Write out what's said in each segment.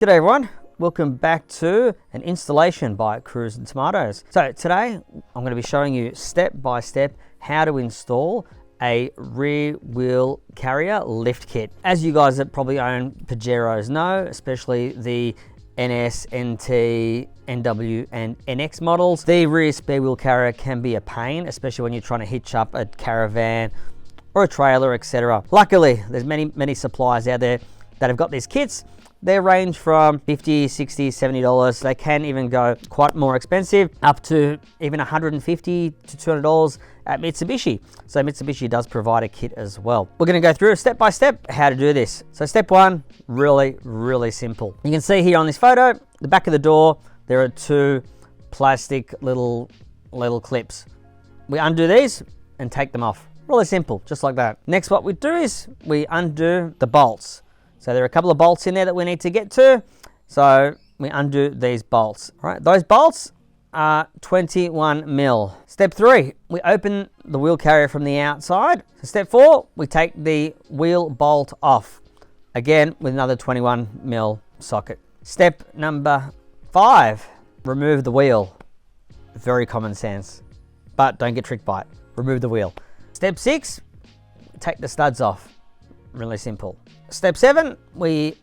G'day everyone, welcome back to an installation by Cruise and Tomatoes. So today I'm going to be showing you step by step how to install a rear wheel carrier lift kit. As you guys that probably own Pajeros know, especially the NS, NT, NW and NX models, the rear spare wheel carrier can be a pain, especially when you're trying to hitch up a caravan or a trailer, etc. Luckily, there's many suppliers out there that have got these kits. They range from $50, $60, $70. They can even go quite more expensive, up to even $150 to $200 at Mitsubishi. So Mitsubishi does provide a kit as well. We're going to go through step by step how to do this. So step one, really simple. You can see here on this photo, the back of the door, there are two plastic little clips. We undo these and take them off. Really simple, just like that. Next, what we do is we undo the bolts. So there are a couple of bolts in there that we need to get to. So we undo these bolts. All right, those bolts are 21 mil. Step three, we open the wheel carrier from the outside. So step four, we take the wheel bolt off. Again, with another 21 mil socket. Step number 5, remove the wheel. Very common sense, but don't get tricked by it. Remove the wheel. Step 6, take the studs off. Really simple. Step 7, we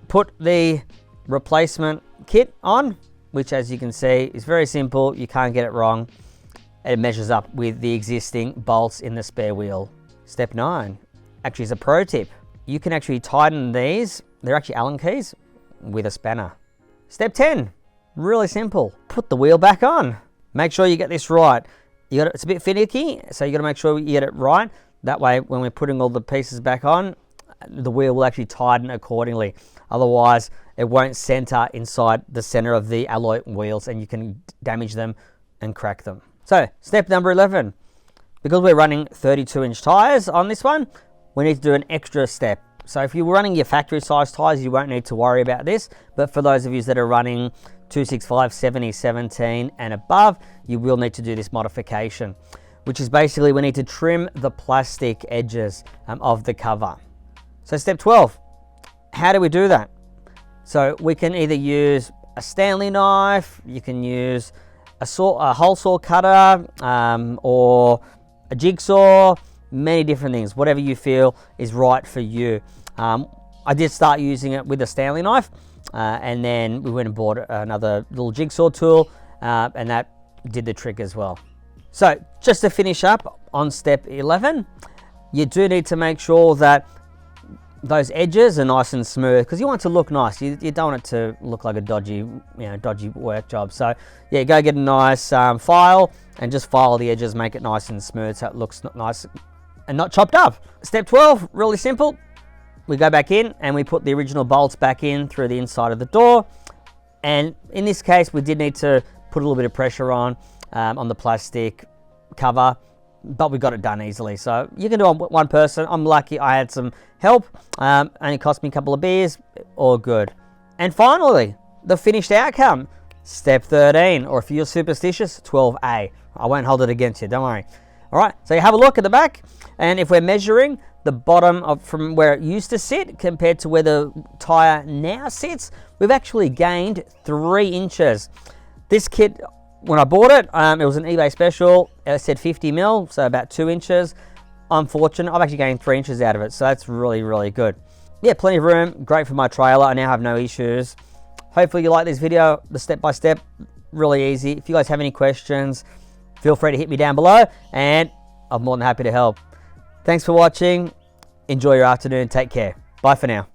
put the replacement kit on, which as you can see is very simple. You can't get it wrong. It measures up with the existing bolts in the spare wheel. Step 9, actually is a pro tip. You can actually tighten these, they're actually Allen keys, with a spanner. Step 10, really simple. Put the wheel back on. Make sure you get this right. It's a bit finicky, so you got to make sure you get it right. That way, when we're putting all the pieces back on, the wheel will actually tighten accordingly. Otherwise, it won't center inside the center of the alloy wheels and you can damage them and crack them. So, step number 11. Because we're running 32-inch tires on this one, we need to do an extra step. So if you're running your factory size tires, you won't need to worry about this. But for those of you that are running 265, 70, 17 and above, you will need to do this modification, which is basically we need to trim the plastic edges of the cover. So step 12, how do we do that? So we can either use a Stanley knife, you can use a hole saw cutter, or a jigsaw, many different things, whatever you feel is right for you. I did start using it with a Stanley knife, and then we went and bought another little jigsaw tool, and that did the trick as well. So just to finish up on step 11, you do need to make sure that those edges are nice and smooth because you want it to look nice. You don't want it to look like a dodgy work job. So yeah, go get a nice file and just file the edges, make it nice and smooth so it looks nice and not chopped up. Step 12, really simple. We go back in and we put the original bolts back in through the inside of the door. And in this case, we did need to put a little bit of pressure on the plastic cover, but we got it done easily. So you can do it on one person. I'm lucky I had some help. Only cost me a couple of beers, all good. And finally, the finished outcome, step 13, or if you're superstitious, 12A. I won't hold it against you, don't worry. All right, so you have a look at the back, and if we're measuring the bottom from where it used to sit compared to where the tire now sits, we've actually gained 3 inches. This kit, when I bought it, it was an eBay special. It said 50 mil, so about 2 inches. I'm fortunate, I've actually gained 3 inches out of it, so that's really good. Yeah, plenty of room, great for my trailer. I now have no issues. Hopefully you like this video, the step-by-step, really easy. If you guys have any questions, feel free to hit me down below, and I'm more than happy to help. Thanks for watching. Enjoy your afternoon. Take care. Bye for now.